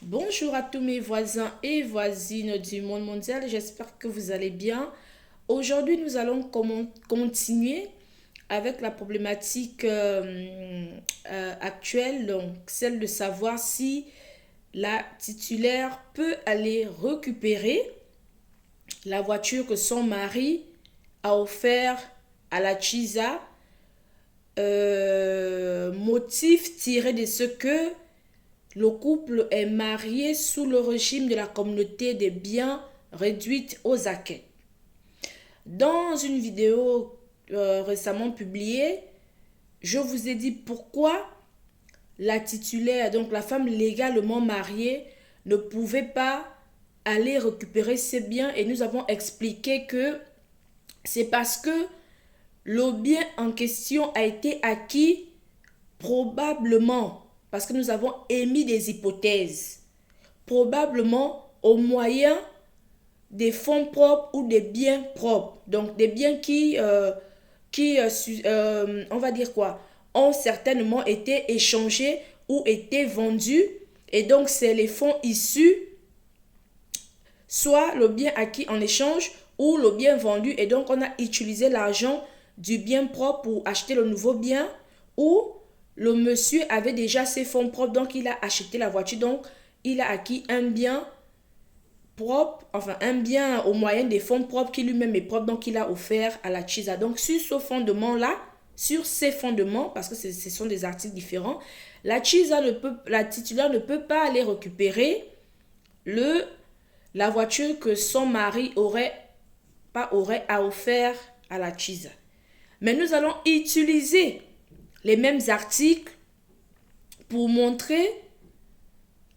Bonjour à tous mes voisins et voisines du monde mondial, j'espère que vous allez bien. Aujourd'hui, nous allons continuer avec la problématique actuelle, donc celle de savoir si la titulaire peut aller récupérer la voiture que son mari a offert à la Chisa, motif tiré de ce que le couple est marié sous le régime de la communauté des biens réduite aux acquêts. Dans une vidéo récemment publiée, je vous ai dit pourquoi la titulaire, donc la femme légalement mariée, ne pouvait pas aller récupérer ses biens et nous avons expliqué que c'est parce que le bien en question a été acquis probablement, parce que nous avons émis des hypothèses, probablement au moyen des fonds propres ou des biens propres. Donc des biens on va dire quoi, ont certainement été échangés ou été vendus. Et donc c'est les fonds issus, soit le bien acquis en échange ou le bien vendu. Et donc on a utilisé l'argent du bien propre pour acheter le nouveau bien, ou le monsieur avait déjà ses fonds propres, donc il a acheté la voiture, donc il a acquis un bien propre, enfin un bien au moyen des fonds propres qui lui-même est propre, donc il a offert à la Chisa. Donc sur ce fondement-là, sur ces fondements, parce que ce sont des articles différents, la Chisa la titulaire ne peut pas aller récupérer la voiture que son mari aurait offert à la Chisa. Mais nous allons utiliser les mêmes articles pour montrer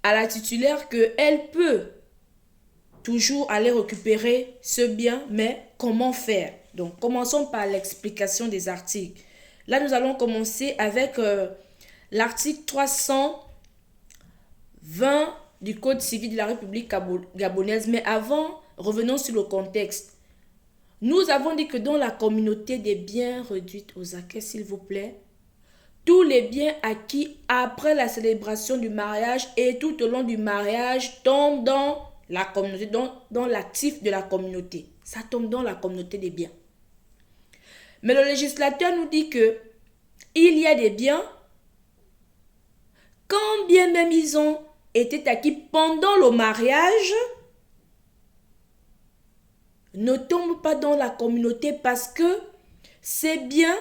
à la titulaire qu'elle peut toujours aller récupérer ce bien, mais comment faire? Donc, commençons par l'explication des articles. Là, nous allons commencer avec l'article 320 du Code civil de la République gabonaise. Mais avant, revenons sur le contexte. Nous avons dit que dans la communauté des biens réduits aux acquêts, s'il vous plaît, tous les biens acquis après la célébration du mariage et tout au long du mariage tombent dans la communauté, dans l'actif de la communauté. Ça tombe dans la communauté des biens. Mais le législateur nous dit que il y a des biens, quand bien même ils ont été acquis pendant le mariage, ne tombent pas dans la communauté parce que ces biens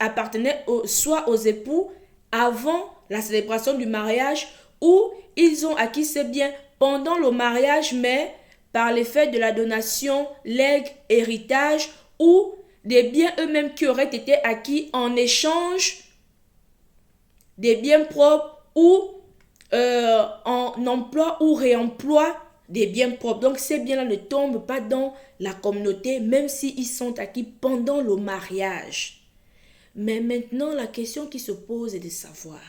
appartenaient soit aux époux avant la célébration du mariage, ou ils ont acquis ces biens pendant le mariage, mais par l'effet de la donation, legs, héritage, ou des biens eux-mêmes qui auraient été acquis en échange des biens propres, ou en emploi ou réemploi des biens propres. Donc ces biens-là ne tombent pas dans la communauté, même s'ils sont acquis pendant le mariage. Mais maintenant, la question qui se pose est de savoir.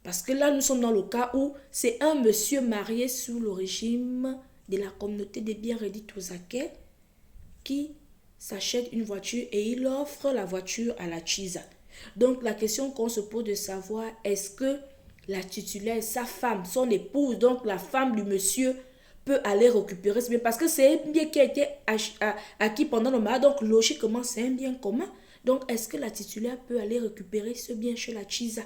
Parce que là, nous sommes dans le cas où c'est un monsieur marié sous le régime de la communauté des biens réduits aux acquêts qui s'achète une voiture et il offre la voiture à la Chisa. Donc la question qu'on se pose de savoir, est-ce que la titulaire, sa femme, son épouse, donc la femme du monsieur, peut aller récupérer ce bien, parce que c'est un bien qui a été acquis pendant le mariage, donc logiquement c'est un bien commun. Donc est-ce que la titulaire peut aller récupérer ce bien chez la Chisa?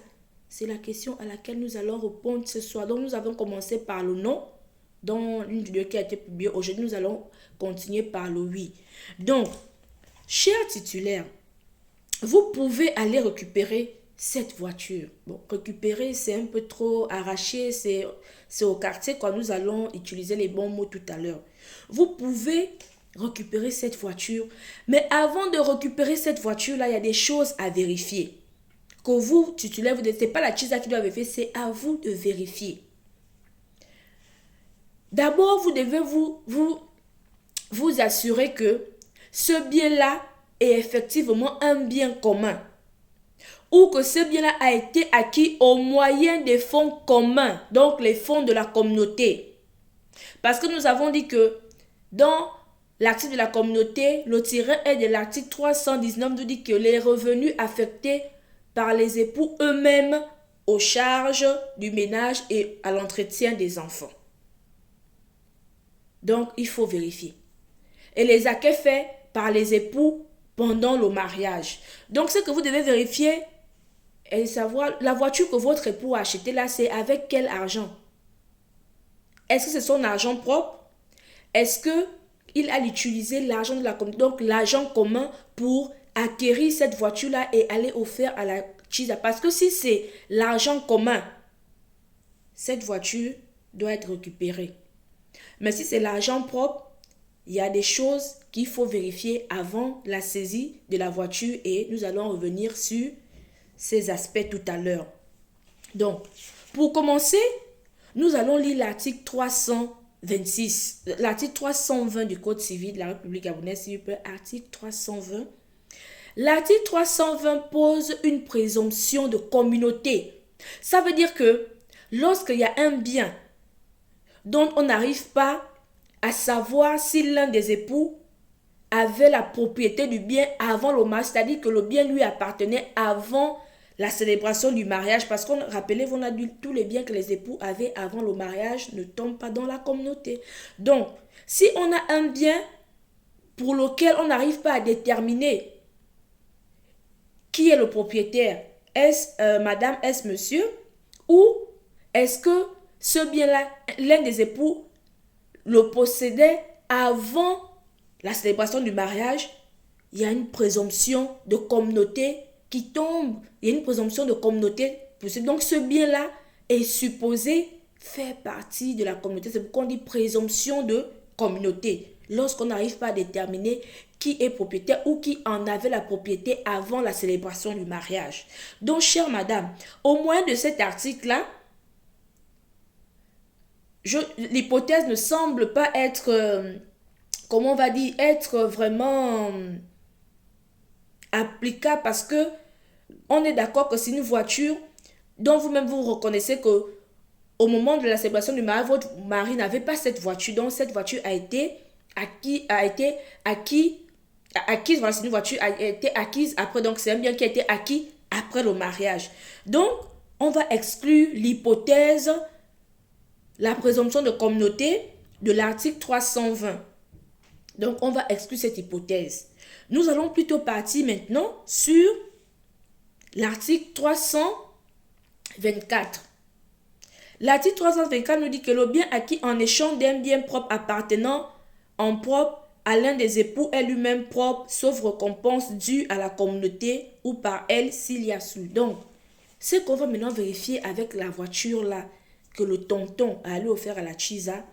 C'est la question à laquelle nous allons répondre ce soir. Donc nous avons commencé par le non dans une vidéo qui a été publiée. Aujourd'hui nous allons continuer par le oui. Donc, cher titulaire, vous pouvez aller récupérer cette voiture. Bon, récupérer, c'est un peu trop arraché, c'est au quartier quand nous allons utiliser les bons mots tout à l'heure. Vous pouvez récupérer cette voiture, mais avant de récupérer cette voiture-là, il y a des choses à vérifier. Que vous, titulaire, ce n'est pas la Chisa qui doit vérifier, c'est à vous de vérifier. D'abord, vous devez vous assurer que ce bien-là est effectivement un bien commun, ou que ce bien-là a été acquis au moyen des fonds communs, donc les fonds de la communauté. Parce que nous avons dit que dans l'article de la communauté, le tiret 1 de l'article 319 nous dit que les revenus affectés par les époux eux-mêmes aux charges du ménage et à l'entretien des enfants. Donc, il faut vérifier. Et les acquets faits par les époux pendant le mariage. Donc, ce que vous devez vérifier et savoir, la voiture que votre époux a achetée là, c'est avec quel argent? Est-ce que c'est son argent propre? Est-ce qu'il a utilisé l'argent de la communauté, donc l'argent commun pour acquérir cette voiture-là et aller offrir à la Chisa? Parce que si c'est l'argent commun, cette voiture doit être récupérée. Mais si c'est l'argent propre, il y a des choses qu'il faut vérifier avant la saisie de la voiture et nous allons revenir sur ces aspects tout à l'heure. Donc, pour commencer, nous allons lire l'article 326, l'article 320 du Code civil de la République gabonaise, s'il vous plaît, article 320. L'article 320 pose une présomption de communauté. Ça veut dire que lorsqu'il y a un bien dont on n'arrive pas à savoir si l'un des époux avait la propriété du bien avant le mariage, c'est-à-dire que le bien lui appartenait avant la célébration du mariage, parce qu'on rappelez-vous, on a dit tous les biens que les époux avaient avant le mariage ne tombent pas dans la communauté. Donc, si on a un bien pour lequel on n'arrive pas à déterminer qui est le propriétaire, est-ce madame, est-ce monsieur, ou est-ce que ce bien-là, l'un des époux le possédait avant la célébration du mariage, il y a une présomption de communauté qui tombe. Il y a une présomption de communauté possible. Donc ce bien-là est supposé faire partie de la communauté. C'est pourquoi on dit présomption de communauté. Lorsqu'on n'arrive pas à déterminer qui est propriétaire ou qui en avait la propriété avant la célébration du mariage. Donc, chère madame, au moyen de cet article-là, l'hypothèse ne semble pas être, comment on va dire, être vraiment applicable, parce que on est d'accord que c'est une voiture dont vous-même vous reconnaissez que au moment de la célébration du mariage, votre mari n'avait pas cette voiture. Donc cette voiture a été acquise. Voilà, c'est une voiture a été acquise après. Donc c'est un bien qui a été acquis après le mariage. Donc on va exclure l'hypothèse, la présomption de communauté de l'article 320. Donc on va exclure cette hypothèse. Nous allons plutôt partir maintenant sur l'article 324. L'article 324 nous dit que le bien acquis en échange d'un bien propre appartenant en propre à l'un des époux est lui-même propre, sauf récompense due à la communauté ou par elle s'il y a su. Donc, ce qu'on va maintenant vérifier avec la voiture là, que le tonton a lui offert à la Chisa,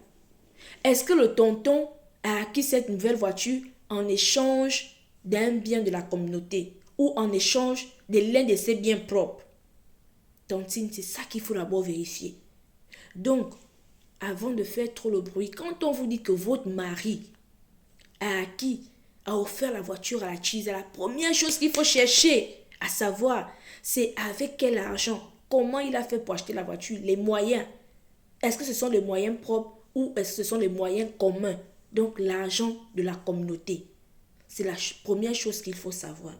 est-ce que le tonton a acquis cette nouvelle voiture en échange d'un bien de la communauté ou en échange de l'un de ses biens propres? Tontine, c'est ça qu'il faut d'abord vérifier. Donc, avant de faire trop le bruit, quand on vous dit que votre mari a offert la voiture à la Chisa, la première chose qu'il faut chercher à savoir, c'est avec quel argent, comment il a fait pour acheter la voiture, les moyens. Est-ce que ce sont les moyens propres ou est-ce que ce sont les moyens communs? Donc, l'argent de la communauté. C'est la première chose qu'il faut savoir.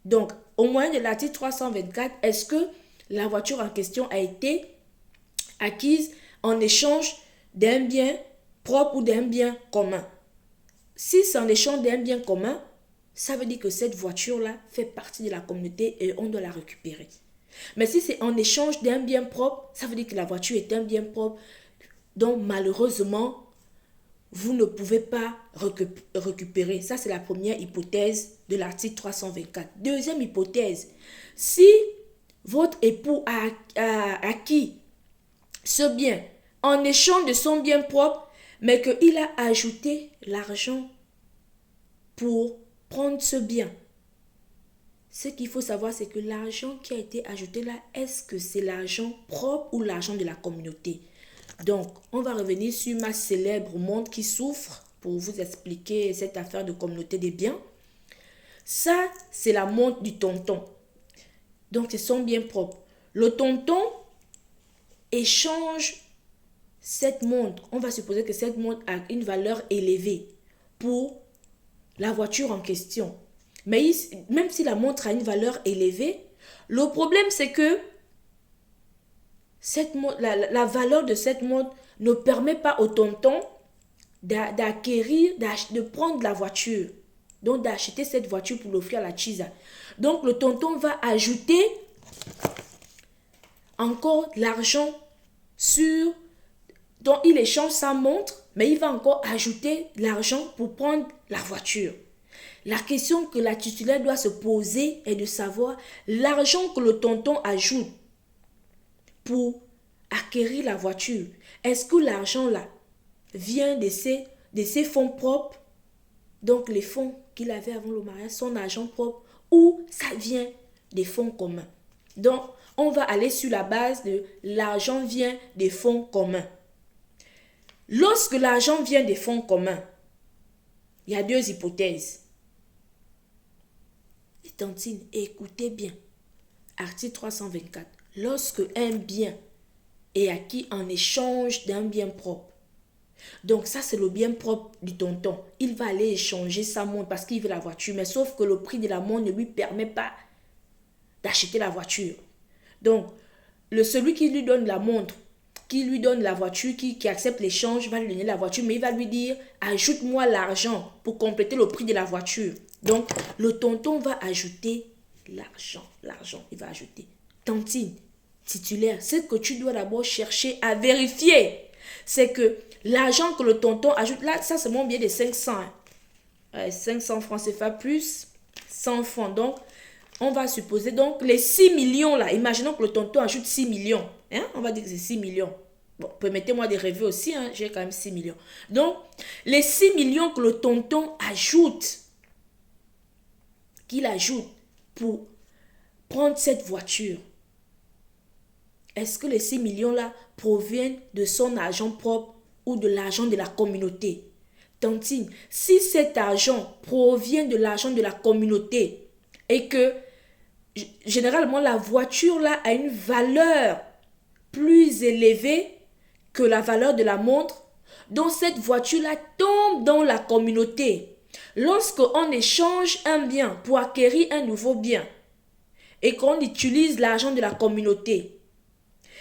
Donc, au moyen de l'article 324, est-ce que la voiture en question a été acquise en échange d'un bien propre ou d'un bien commun? Si c'est en échange d'un bien commun, ça veut dire que cette voiture-là fait partie de la communauté et on doit la récupérer. Mais si c'est en échange d'un bien propre, ça veut dire que la voiture est un bien propre. Donc, malheureusement, vous ne pouvez pas récupérer. Ça, c'est la première hypothèse de l'article 324. Deuxième hypothèse, si votre époux a acquis ce bien en échange de son bien propre, mais qu'il a ajouté l'argent pour prendre ce bien, ce qu'il faut savoir, c'est que l'argent qui a été ajouté là, est-ce que c'est l'argent propre ou l'argent de la communauté? Donc, on va revenir sur ma célèbre montre qui souffre pour vous expliquer cette affaire de communauté des biens. Ça, c'est la montre du tonton. Donc, c'est son bien propre. Le tonton échange cette montre. On va supposer que cette montre a une valeur élevée pour la voiture en question. Mais même si la montre a une valeur élevée, le problème c'est que la valeur de cette montre ne permet pas au tonton d'acquérir, de prendre la voiture. Donc d'acheter cette voiture pour l'offrir à la Chisa. Donc le tonton va ajouter encore l'argent sur... Donc il échange sa montre, mais il va encore ajouter l'argent pour prendre la voiture. La question que la titulaire doit se poser est de savoir l'argent que le tonton ajoute pour acquérir la voiture. Est-ce que l'argent là vient de ses fonds propres, donc les fonds qu'il avait avant le mariage, son argent propre, ou ça vient des fonds communs? Donc, on va aller sur la base de l'argent vient des fonds communs. Lorsque l'argent vient des fonds communs, il y a deux hypothèses. Et tantine, écoutez bien. Article 324. Lorsque un bien est acquis en échange d'un bien propre. Donc ça, c'est le bien propre du tonton. Il va aller échanger sa montre parce qu'il veut la voiture. Mais sauf que le prix de la montre ne lui permet pas d'acheter la voiture. Donc, celui qui lui donne la montre, qui lui donne la voiture, qui accepte l'échange, va lui donner la voiture. Mais il va lui dire, ajoute-moi l'argent pour compléter le prix de la voiture. Donc, le tonton va ajouter l'argent. Il va ajouter. Tantine, titulaire, ce que tu dois d'abord chercher à vérifier, c'est que l'argent que le tonton ajoute, là, ça c'est mon bien de 500. 500 francs CFA plus 100 francs. Donc, on va supposer donc les 6 millions là. Imaginons que le tonton ajoute 6 millions. On va dire que c'est 6 millions. Bon, permettez-moi de rêver aussi. J'ai quand même 6 millions. Donc, les 6 millions que le tonton ajoute, qu'il ajoute pour prendre cette voiture, est-ce que les 6 millions là proviennent de son argent propre ou de l'argent de la communauté? Tantine, si cet argent provient de l'argent de la communauté et que généralement la voiture là a une valeur plus élevée que la valeur de la montre, donc cette voiture là tombe dans la communauté. Lorsqu'on échange un bien pour acquérir un nouveau bien et qu'on utilise l'argent de la communauté,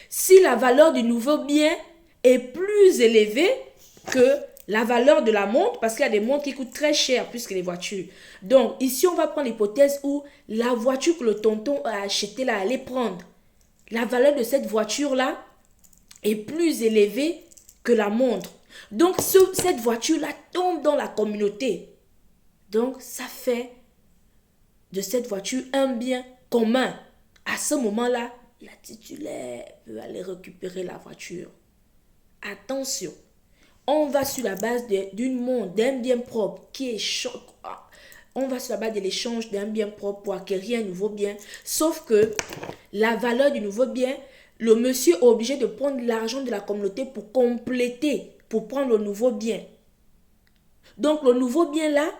si la valeur du nouveau bien est plus élevée que la valeur de la montre, parce qu'il y a des montres qui coûtent très cher plus que les voitures. Donc, ici, on va prendre l'hypothèse où la voiture que le tonton a achetée là, allait prendre. La valeur de cette voiture-là est plus élevée que la montre. Donc, cette voiture-là tombe dans la communauté. Donc, ça fait de cette voiture un bien commun. À ce moment-là, la titulaire peut aller récupérer la voiture. Attention, on va sur la base d'une montre, d'un bien propre qui est on va sur la base de l'échange d'un bien propre pour acquérir un nouveau bien. Sauf que la valeur du nouveau bien, le monsieur est obligé de prendre l'argent de la communauté pour compléter, pour prendre le nouveau bien. Donc le nouveau bien là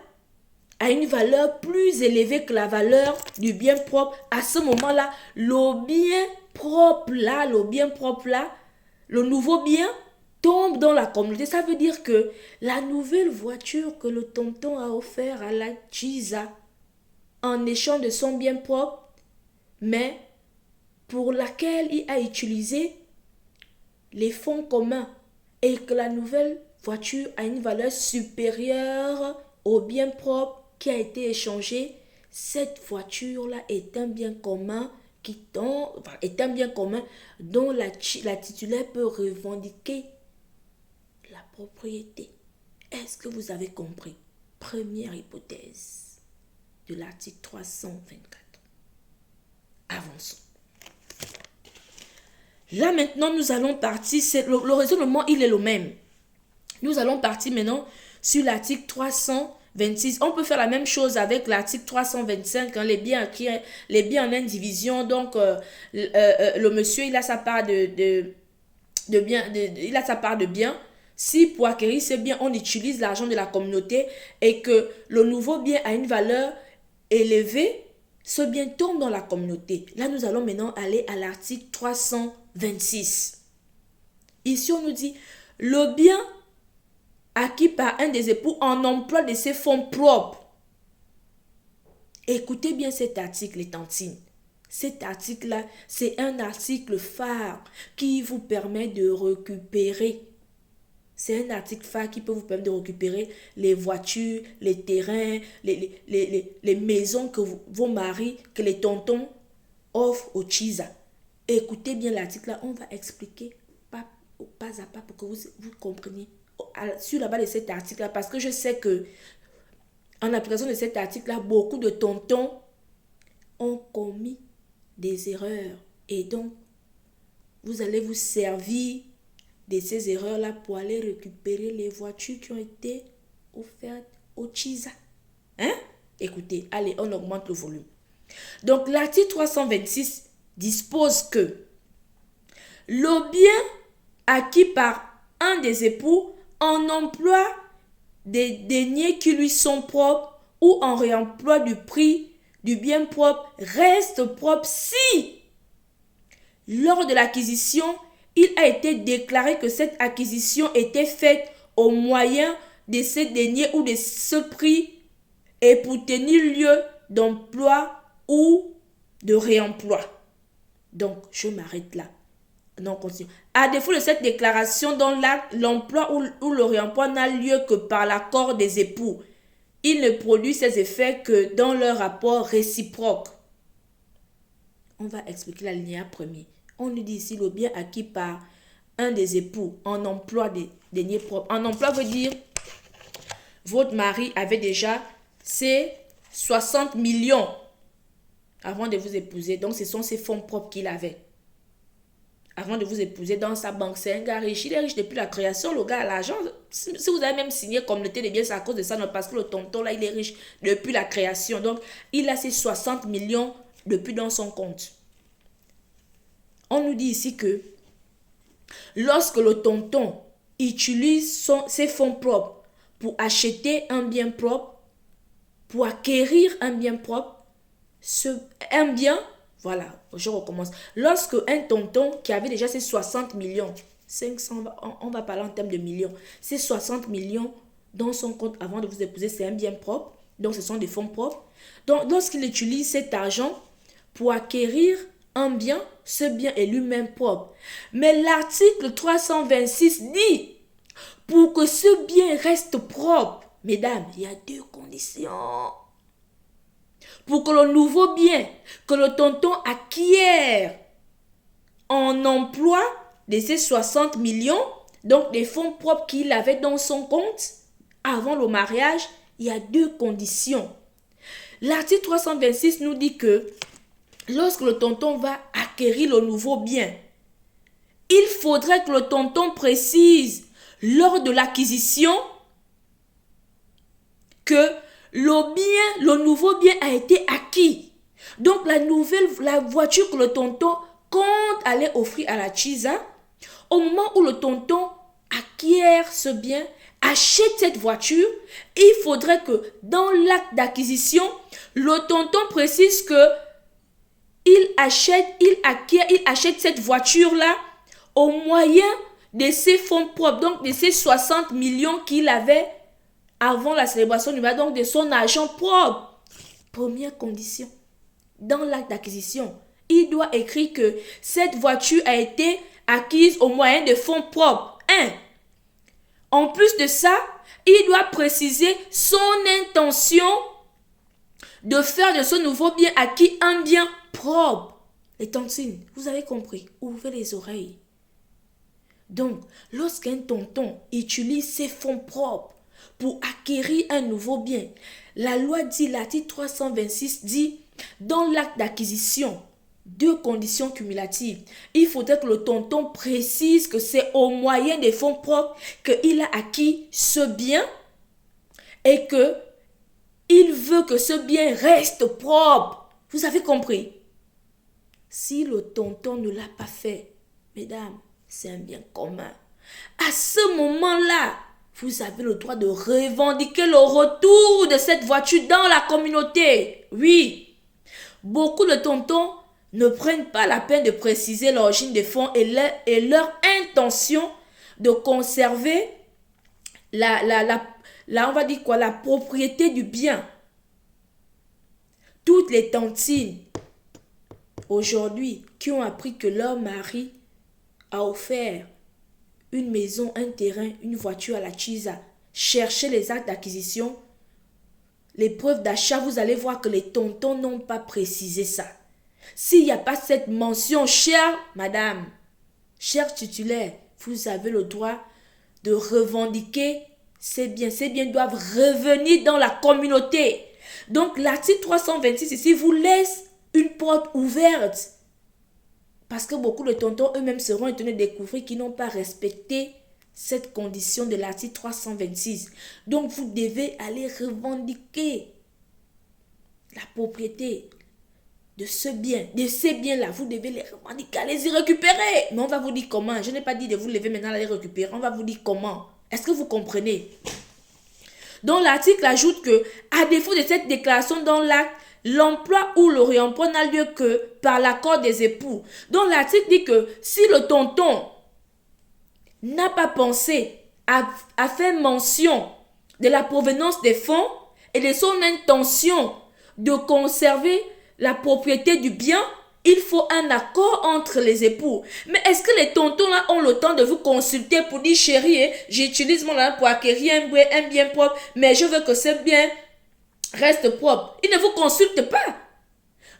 a une valeur plus élevée que la valeur du bien propre. À ce moment-là, le bien propre là, le nouveau bien tombe dans la communauté. Ça veut dire que la nouvelle voiture que le tonton a offert à la Chisa en échange de son bien propre, mais pour laquelle il a utilisé les fonds communs et que la nouvelle voiture a une valeur supérieure au bien propre qui a été échangé, cette voiture-là est un bien commun dont la titulaire peut revendiquer la propriété. Est-ce que vous avez compris? Première hypothèse de l'article 324. Avançons. Là maintenant, nous allons partir, le raisonnement il est le même. Nous allons partir maintenant sur l'article 326. On peut faire la même chose avec l'article 325, les biens en indivision. Donc, le monsieur, il a sa part de biens. Si pour acquérir ce bien, on utilise l'argent de la communauté et que le nouveau bien a une valeur élevée, ce bien tombe dans la communauté. Là, nous allons maintenant aller à l'article 326. Ici, on nous dit, le bien acquis par un des époux en emploi de ses fonds propres. Écoutez bien cet article, les tantines. Cet article-là, c'est un article phare qui vous permet de récupérer. C'est un article phare qui peut vous permettre de récupérer les voitures, les terrains, les maisons que vos maris, que les tontons offrent au Chisa. Écoutez bien l'article là, on va expliquer pas à pas pour que vous compreniez sur la base de cet article là, parce que je sais que en application de cet article là, beaucoup de tontons ont commis des erreurs et donc vous allez vous servir de ces erreurs là pour aller récupérer les voitures qui ont été offertes au Chisa. Hein? Écoutez, allez, on augmente le volume. Donc l'article 326 dispose que le bien acquis par un des époux en emploi des deniers qui lui sont propres ou en réemploi du prix du bien propre reste propre si, lors de l'acquisition, il a été déclaré que cette acquisition était faite au moyen de ces deniers ou de ce prix et pour tenir lieu d'emploi ou de réemploi. Donc, je m'arrête là. Non, continue. À défaut de cette déclaration dont l'acte, l'emploi ou le réemploi n'a lieu que par l'accord des époux, il ne produit ses effets que dans leur rapport réciproque. On va expliquer l'alinéa premier. On nous dit ici le bien acquis par un des époux en emploi des deniers propres. En emploi veut dire votre mari avait déjà ses 60 millions avant de vous épouser. Donc, ce sont ses fonds propres qu'il avait. Avant de vous épouser dans sa banque, c'est un gars riche. Il est riche depuis la création, le gars a l'argent. Si vous avez même signé communauté de biens, c'est à cause de ça, non, parce que le tonton là, il est riche depuis la création. Donc, il a ses 60 millions depuis dans son compte. On nous dit ici que lorsque le tonton utilise ses fonds propres pour acheter un bien propre, pour acquérir un bien propre, un bien, voilà, je recommence. Lorsque un tonton qui avait déjà ses 60 millions, 500, on va parler en termes de millions, ses 60 millions dans son compte avant de vous épouser, c'est un bien propre, donc ce sont des fonds propres. Donc lorsqu'il utilise cet argent pour acquérir un bien, ce bien est lui-même propre. Mais l'article 326 dit, pour que ce bien reste propre, mesdames, il y a deux conditions. Pour que le nouveau bien que le tonton acquiert en emploi de ses 60 millions, donc des fonds propres qu'il avait dans son compte avant le mariage, il y a deux conditions. L'article 326 nous dit que lorsque le tonton va acquérir le nouveau bien, il faudrait que le tonton précise lors de l'acquisition que le nouveau bien a été acquis. Donc la voiture que le tonton compte aller offrir à la Chisa, au moment où le tonton acquiert ce bien, achète cette voiture, il faudrait que dans l'acte d'acquisition, le tonton précise que il achète cette voiture-là au moyen de ses fonds propres, donc de ses 60 millions qu'il avait avant la célébration du mariage, donc de son argent propre. Première condition, dans l'acte d'acquisition, il doit écrire que cette voiture a été acquise au moyen de fonds propres. 1. En plus de ça, il doit préciser son intention de faire de ce nouveau bien acquis un bien propre. Les tontines, vous avez compris, ouvrez les oreilles. Donc, lorsqu'un tonton utilise ses fonds propres pour acquérir un nouveau bien, la loi dit, l'article 326 dit, dans l'acte d'acquisition, deux conditions cumulatives. Il faudrait que le tonton précise que c'est au moyen des fonds propres qu'il a acquis ce bien et que il veut que ce bien reste propre. Vous avez compris? Si le tonton ne l'a pas fait, mesdames, c'est un bien commun. À ce moment-là, vous avez le droit de revendiquer le retour de cette voiture dans la communauté. Oui, beaucoup de tontons ne prennent pas la peine de préciser l'origine des fonds et leur intention de conserver on va dire quoi, la propriété du bien. Toutes les tontines aujourd'hui qui ont appris que leur mari a offert une maison, un terrain, une voiture à la Chisa. Cherchez les actes d'acquisition, les preuves d'achat, vous allez voir que les tontons n'ont pas précisé ça. S'il n'y a pas cette mention, chère madame, chère titulaire, vous avez le droit de revendiquer ces biens. Ces biens doivent revenir dans la communauté. Donc l'article 326 ici vous laisse une porte ouverte. Parce que beaucoup de tontons eux-mêmes seront étonnés de découvrir qu'ils n'ont pas respecté cette condition de l'article 326. Donc vous devez aller revendiquer la propriété de ce bien, de ces biens-là. Vous devez les revendiquer, allez-y récupérer. Mais on va vous dire comment. Je n'ai pas dit de vous lever maintenant, aller récupérer. On va vous dire comment. Est-ce que vous comprenez? Donc l'article ajoute que, à défaut de cette déclaration dans l'acte, l'emploi ou le réemploi n'a lieu que par l'accord des époux. Donc l'article dit que si le tonton n'a pas pensé à faire mention de la provenance des fonds et de son intention de conserver la propriété du bien, il faut un accord entre les époux. Mais est-ce que les tontons là ont le temps de vous consulter pour dire chérie, j'utilise mon argent pour acquérir un bien propre, mais je veux que ce bien reste propre. Ils ne vous consultent pas.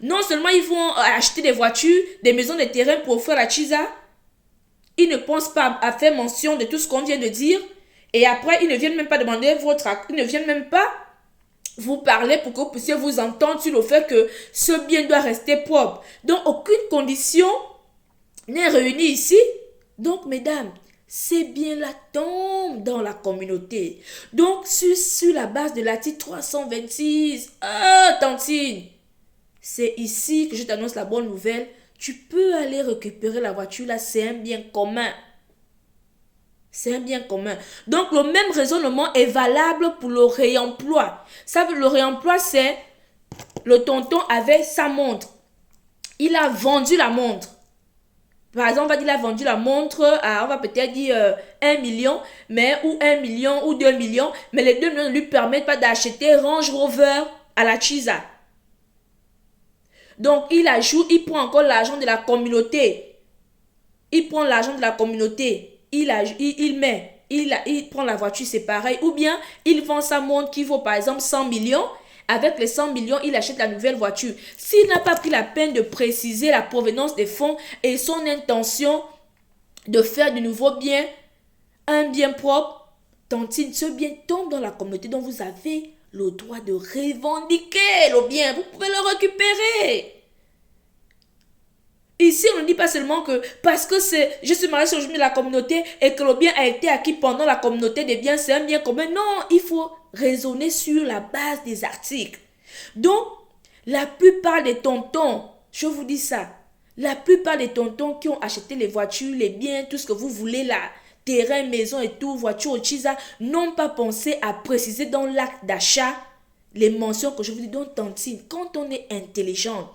Non seulement ils vont acheter des voitures, des maisons, des terrains pour offrir la Chisa, ils ne pensent pas à faire mention de tout ce qu'on vient de dire. Et après, ils ne viennent même pas demander votre acte. Ils ne viennent même pas vous parler pour que vous puissiez vous entendre sur le fait que ce bien doit rester propre. Donc, aucune condition n'est réunie ici. Donc, mesdames, ces biens-là tombent dans la communauté. Donc, sur la base de l'article 326, Tantine, c'est ici que je t'annonce la bonne nouvelle. Tu peux aller récupérer la voiture là, c'est un bien commun. C'est un bien commun. Donc, le même raisonnement est valable pour le réemploi. Ça, le réemploi, c'est le tonton avait sa montre. Il a vendu la montre. Par exemple, on va dire qu'il a vendu la montre à, on va peut-être dire 1 million, ou 1 million ou 2 millions, mais les 2 millions ne lui permettent pas d'acheter Range Rover à la Chisa. Donc, il prend encore l'argent de la communauté. Il prend l'argent de la communauté. Il prend la voiture, c'est pareil. Ou bien, il vend sa montre qui vaut par exemple 100 millions. Avec les 100 millions, il achète la nouvelle voiture. S'il n'a pas pris la peine de préciser la provenance des fonds et son intention de faire de nouveaux biens, un bien propre, Tantine, ce bien tombe dans la communauté. Donc, vous avez le droit de revendiquer le bien. Vous pouvez le récupérer. Ici, on ne dit pas seulement que parce que je suis marié sur le chemin de la communauté et que le bien a été acquis pendant la communauté des biens, c'est un bien commun. Non, il faut raisonner sur la base des articles. Donc, la plupart des tontons, je vous dis ça, la plupart des tontons qui ont acheté les voitures, les biens, tout ce que vous voulez là, terrain, maison et tout, voiture au Chisa, n'ont pas pensé à préciser dans l'acte d'achat les mentions que je vous dis. Donc, Tantine, quand on est intelligente,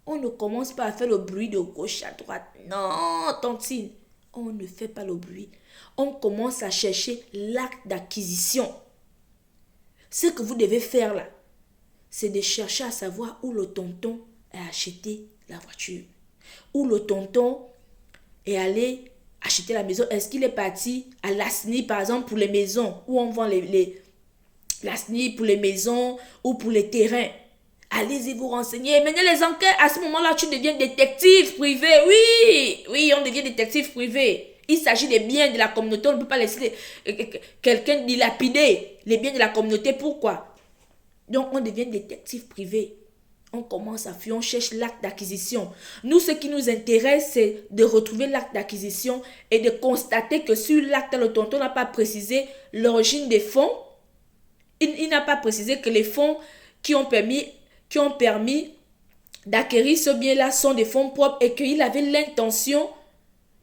on ne commence pas à faire le bruit de gauche à droite. Non, Tantine, on ne fait pas le bruit. On commence à chercher l'acte d'acquisition. Ce que vous devez faire là, c'est de chercher à savoir où le tonton a acheté la voiture. Où le tonton est allé acheter la maison. Est-ce qu'il est parti à l'ASNI, par exemple, pour les maisons, où on vend l'ASNI pour les maisons ou pour les terrains. Allez-y vous renseigner. Menez les enquêtes. À ce moment-là, tu deviens détective privé. Oui, on devient détective privé. Il s'agit des biens de la communauté. On ne peut pas laisser quelqu'un dilapider les biens de la communauté. Pourquoi? Donc, on devient détective privé. On commence à fuir, on cherche l'acte d'acquisition. Nous, ce qui nous intéresse, c'est de retrouver l'acte d'acquisition et de constater que sur l'acte, le tonton n'a pas précisé l'origine des fonds. Il n'a pas précisé que les fonds qui ont permis d'acquérir ce bien-là sont des fonds propres et qu'il avait l'intention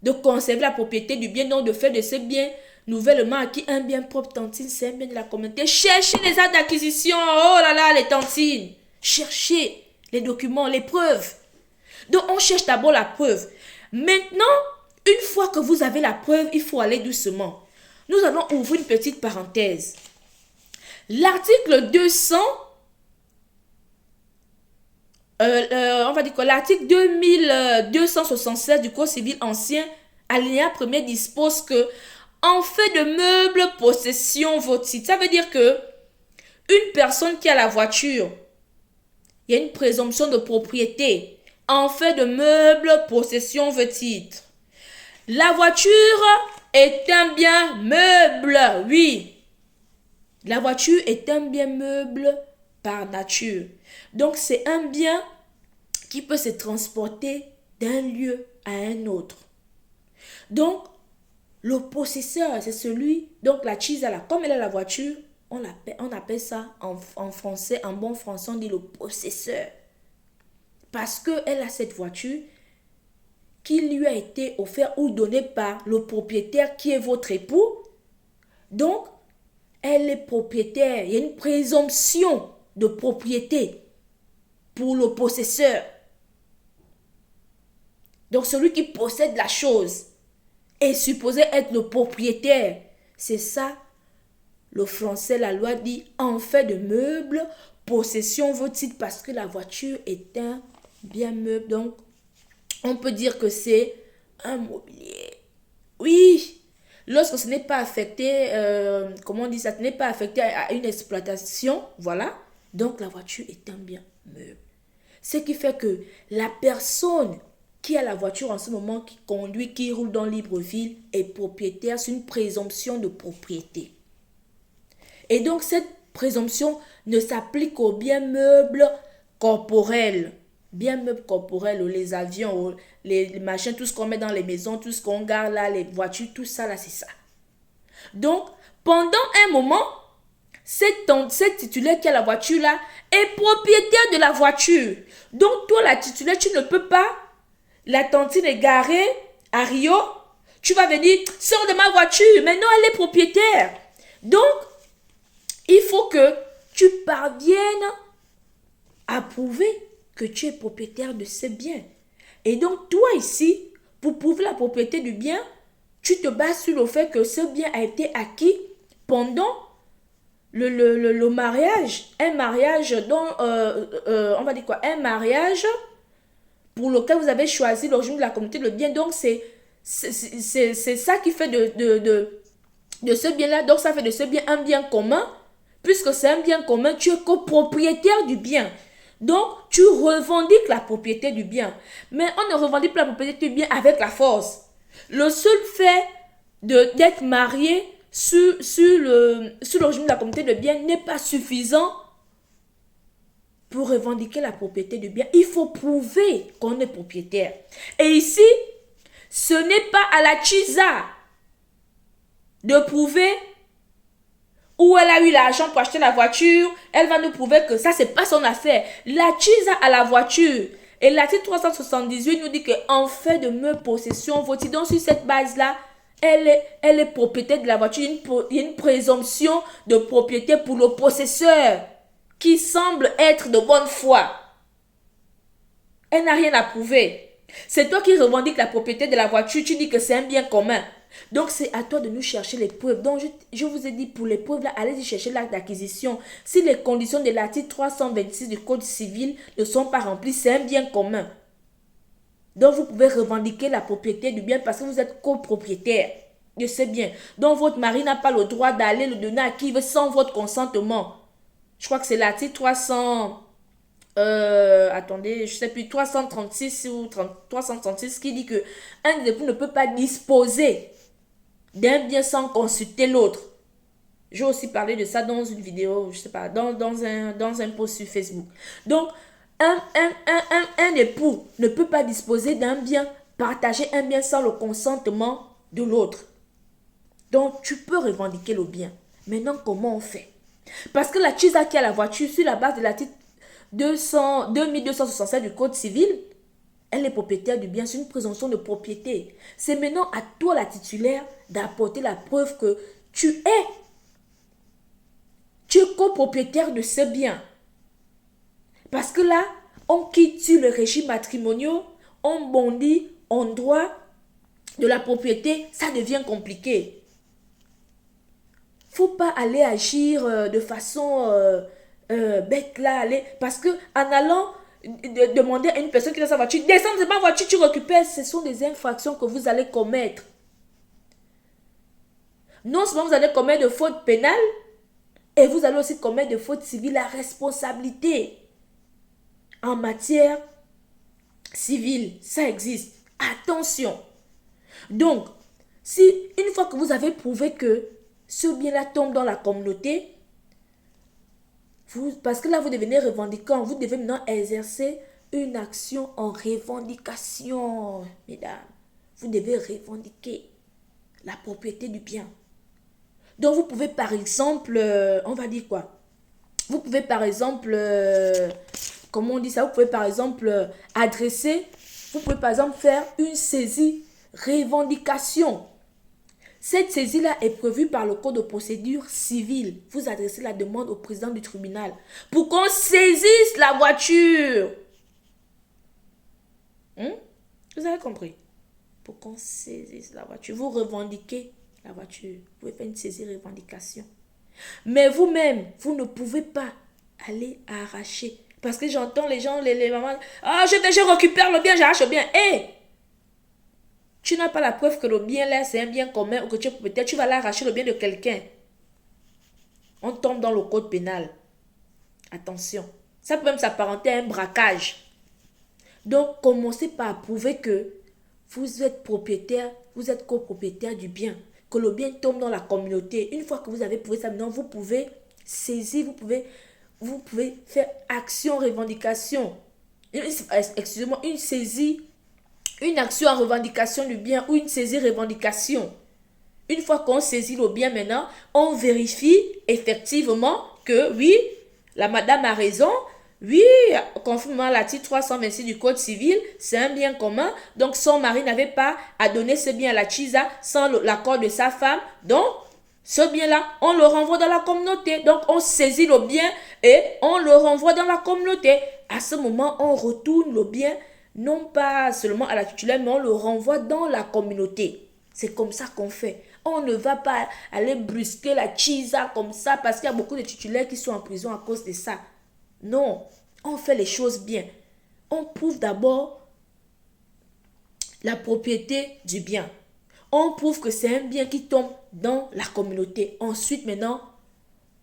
de conserver la propriété du bien, donc de faire de ce bien nouvellement acquis un bien propre. Tantine, c'est un bien de la communauté. Cherchez les actes d'acquisition. Oh là là, les tantines. Cherchez les documents, les preuves. Donc, on cherche d'abord la preuve. Maintenant, une fois que vous avez la preuve, il faut aller doucement. Nous allons ouvrir une petite parenthèse. L'article 200 on va dire que l'article 2276 du Code civil ancien, alinéa 1er, dispose que en fait de meubles, possession, vos titres. Ça veut dire que une personne qui a la voiture, il y a une présomption de propriété. En fait de meubles, possession, vos titres. La voiture est un bien meuble, oui. La voiture est un bien meuble par nature. Donc, c'est un bien qui peut se transporter d'un lieu à un autre. Donc, le possesseur, c'est celui, donc la chisala, comme elle a la voiture, on appelle ça en français, en bon français, on dit le possesseur. Parce qu'elle a cette voiture qui lui a été offerte ou donnée par le propriétaire qui est votre époux. Donc, elle est propriétaire. Il y a une présomption de propriété pour le possesseur. Donc, celui qui possède la chose est supposé être le propriétaire. C'est ça, le français, la loi dit, en fait de meubles, possession, vos titres, parce que la voiture est un bien meuble. Donc, on peut dire que c'est un mobilier. Oui, lorsque ce n'est pas affecté, comment on dit ça, ce n'est pas affecté à une exploitation, voilà. Donc, la voiture est un bien meuble. Ce qui fait que la personne qui a la voiture en ce moment, qui conduit, qui roule dans Libreville, est propriétaire, c'est une présomption de propriété. Et donc, cette présomption ne s'applique aux biens meubles corporels. Biens meubles corporels, les avions, les machins, tout ce qu'on met dans les maisons, tout ce qu'on garde là, les voitures, tout ça là, c'est ça. Donc, pendant un moment, cette titulaire qui a la voiture là est propriétaire de la voiture. Donc, toi, la titulaire, tu ne peux pas, la tantine est garée à Rio, tu vas venir, sors de ma voiture, maintenant elle est propriétaire. Donc, il faut que tu parviennes à prouver que tu es propriétaire de ce bien. Et donc, toi ici, pour prouver la propriété du bien, tu te bases sur le fait que ce bien a été acquis pendant le mariage. Un mariage dont, on va dire quoi, un mariage pour lequel vous avez choisi l'origine de la communauté, le bien. Donc, c'est ça qui fait de ce bien-là. Donc, ça fait de ce bien un bien commun. Puisque c'est un bien commun, tu es copropriétaire du bien. Donc, tu revendiques la propriété du bien. Mais on ne revendique pas la propriété du bien avec la force. Le seul fait d'être marié sur l'origine de la communauté de bien n'est pas suffisant pour revendiquer la propriété du bien. Il faut prouver qu'on est propriétaire. Et ici, ce n'est pas à la Chisa de prouver où elle a eu l'argent pour acheter la voiture, elle va nous prouver que ça, c'est pas son affaire. La Chisa a la voiture. Et l'article 378 nous dit qu'en fait de me possession, votre donc sur cette base-là, elle est propriétaire de la voiture. Il y a une présomption de propriété pour le possesseur qui semble être de bonne foi. Elle n'a rien à prouver. C'est toi qui revendiques la propriété de la voiture, tu dis que c'est un bien commun. Donc, c'est à toi de nous chercher les preuves. Donc, je vous ai dit, pour les preuves, là, allez-y chercher l'acte d'acquisition. Si les conditions de l'article 326 du Code civil ne sont pas remplies, c'est un bien commun. Donc, vous pouvez revendiquer la propriété du bien parce que vous êtes copropriétaire de ce bien. Donc, votre mari n'a pas le droit d'aller le donner à qui il veut sans votre consentement. Je crois que c'est l'article 300... attendez, je sais plus, 336 ou 336 qui dit que un des époux ne peut pas disposer d'un bien sans consulter l'autre. J'ai aussi parlé de ça dans une vidéo, je sais pas, dans un post sur Facebook. Donc, un époux ne peut pas disposer d'un bien, partager un bien sans le consentement de l'autre. Donc, tu peux revendiquer le bien. Maintenant, comment on fait? Parce que la Chisa qui a la voiture, sur la base de l'article 2267 du Code civil, elle est propriétaire du bien, c'est une présomption de propriété. C'est maintenant à toi, la titulaire, d'apporter la preuve que tu es copropriétaire de ce bien. Parce que là, on quitte sur le régime matrimonial, on bondit en droit de la propriété, ça devient compliqué. Faut pas aller agir de façon bête là, parce que en allant demander à une personne qui est dans sa voiture, descends de ma voiture, tu récupères. Ce sont des infractions que vous allez commettre. Non seulement vous allez commettre de fautes pénales, et vous allez aussi commettre de fautes civiles à responsabilité. En matière civile, ça existe. Attention. Donc, si une fois que vous avez prouvé que ce bien-là tombe dans la communauté, parce que là, vous devenez revendiquant, vous devez maintenant exercer une action en revendication, mesdames. Vous devez revendiquer la propriété du bien. Donc, vous pouvez par exemple, on va dire quoi? Vous pouvez par exemple, comment on dit ça? Vous pouvez par exemple vous pouvez par exemple faire une saisie revendication. Cette saisie-là est prévue par le Code de procédure civile. Vous adressez la demande au président du tribunal pour qu'on saisisse la voiture. Vous avez compris? Pour qu'on saisisse la voiture. Vous revendiquez la voiture. Vous pouvez faire une saisie revendication. Mais vous-même, vous ne pouvez pas aller arracher. Parce que j'entends les gens, les mamans, ah, je récupère le bien, j'arrache le bien. Hé! Tu n'as pas la preuve que le bien là, c'est un bien commun ou que peut-être tu vas l'arracher le bien de quelqu'un. On tombe dans le code pénal. Attention. Ça peut même s'apparenter à un braquage. Donc, commencez par prouver que vous êtes propriétaire, vous êtes copropriétaire du bien. Que le bien tombe dans la communauté. Une fois que vous avez prouvé ça, maintenant, vous pouvez saisir, vous pouvez faire action, revendication. Excusez-moi, une saisie. Une action en revendication du bien ou une saisie revendication. Une fois qu'on saisit le bien maintenant, on vérifie effectivement que oui, la madame a raison. Oui, conformément à l'article 326 du Code civil, c'est un bien commun. Donc, son mari n'avait pas à donner ce bien à la Chisa sans l'accord de sa femme. Donc, ce bien-là, on le renvoie dans la communauté. Donc, on saisit le bien et on le renvoie dans la communauté. À ce moment, on retourne le bien non pas seulement à la titulaire, mais on le renvoie dans la communauté. C'est comme ça qu'on fait. On ne va pas aller brusquer la Chisa comme ça parce qu'il y a beaucoup de titulaires qui sont en prison à cause de ça. Non, on fait les choses bien. On prouve d'abord la propriété du bien. On prouve que c'est un bien qui tombe dans la communauté. Ensuite, maintenant,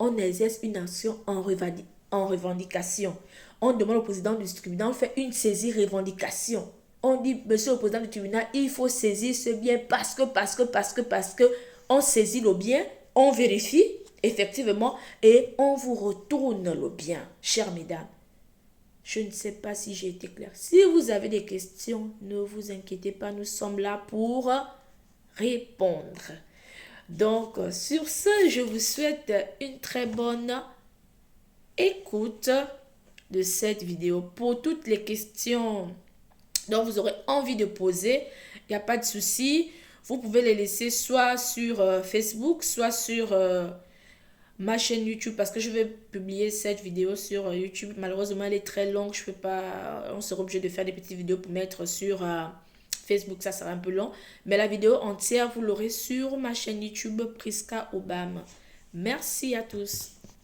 on exerce une action en revendication. On demande au président du tribunal, on fait une saisie revendication. On dit, monsieur le président du tribunal, il faut saisir ce bien parce que, on saisit le bien, on vérifie effectivement et on vous retourne le bien, chères mesdames. Je ne sais pas si j'ai été claire. Si vous avez des questions, ne vous inquiétez pas, nous sommes là pour répondre. Donc, sur ce, je vous souhaite une très bonne écoute de cette vidéo. Pour toutes les questions dont vous aurez envie de poser, il n'y a pas de souci. Vous pouvez les laisser soit sur Facebook, soit sur ma chaîne YouTube, parce que je vais publier cette vidéo sur YouTube. Malheureusement, elle est très longue. Je peux pas, on sera obligé de faire des petites vidéos pour mettre sur Facebook. Ça sera un peu long. Mais la vidéo entière, vous l'aurez sur ma chaîne YouTube Priska Obam. Merci à tous.